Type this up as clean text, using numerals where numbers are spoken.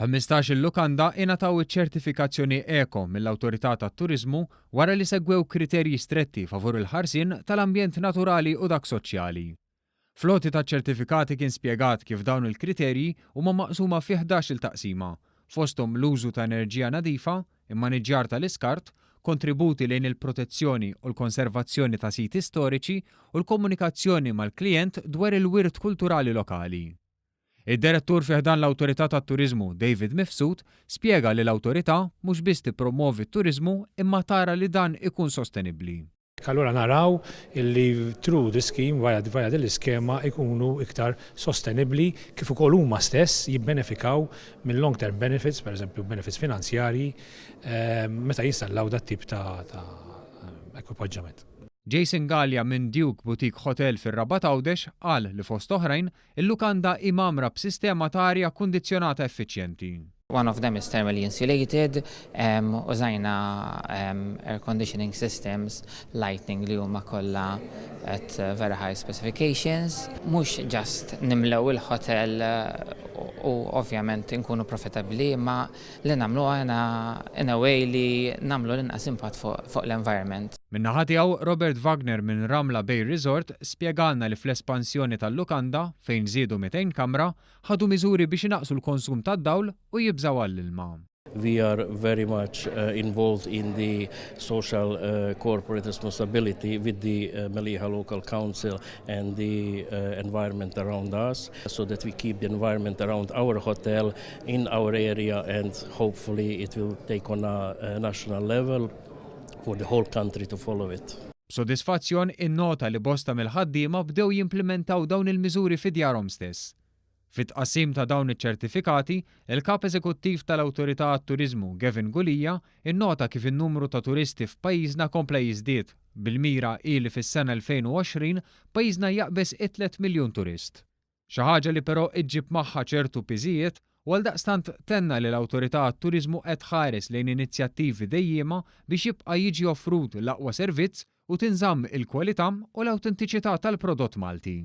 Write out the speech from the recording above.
15 il-lukanda ingħataw iċ-ċertifikazzjoni Eko mill-Awtorità tat-Turiżmu wara li segwew kriterji stretti favur il-ħarsien tal-ambjent naturali u dak soċjali. Floti ta' ċertifikati kien spjegat kif dawn il-kriterji huma maqsuma fi 11 il-taqsima, fosthom l-użu ta' enerġija nadifa, immaniġġjar tal-iskart, kontributi lejn il-protezzjoni u l-konservazzjoni ta' siti storiċi u l-komunikazzjoni mal-klijent dwar il-wirt kulturali lokali. Id-direttur fih dan l-Awtorità tat-Turiżmu David Mifsud spjega li l-awtorità mhux biss tippromovi t-turiżmu imma tara li dan ikun sostenibbli. Allura naraw illi through the scheme via dell-iskema ikunu iktar sostenibbli kif ukoll huma stess jibbenefikaw minn long term benefits, pereżempju benefits finanzjarji, meta jinstallaw dat tip ta' ekwipaġġament. Jason Gallia minn Duke Boutique Hotel fir-Rabat Għawdex qal li fost oħrajn il-lukanda imamra b'sistema ta' arja kundizzjonata effiċjenti. One of them is thermally insulated, użajna air conditioning systems, lighting li huma kollha at very high specifications. Mhux just nimlew il-hotel u ovvjament inkunu profitabbli, ma li nagħmlu in a way li nagħmlu l-inqas impatt fuq l-environment. Min-naħa tiegħu Robert Wagner minn Ramla Bay Resort spjegalna li fl-espansjoni tal-lukanda fejn żiedu 200 kamra ħadu miżuri biex inaqsu l-konsum tad-dawl u jibżgħu għall-ilma. We are very much involved in the social corporate responsibility with the Meliha Local Council and the environment around us, so that we keep the environment around our hotel in our area, and hopefully it will take on a national level for the whole country to follow it. Sodisfazzjon innota li bosta mill-ħaddiema bdew jimplementaw dawn il-miżuri fi djarhom stess. Fit-tqassim ta' dawn iċ-ċertifikati, il-kap eżekuttiv tal-Awtorità għat-Turiżmu Gavin Gulija innota kif in-numru ta' turisti f'pajjiżna kompla jiżdied bil-mira li fis-sena 2020 pajjiżna jaqbes 3 miljun turist. Xi ħaġa li però iġġib magħha ċertu piżijiet u għaldaqstant tenna li l-Awtorità għat-Turiżmu qed tħares lejn inizjattivi dejjema biex jibqa' jiġi offrut l-aqwa servizz u tinżamm il-kwalità u l-awtentiċità tal-prodott Malti.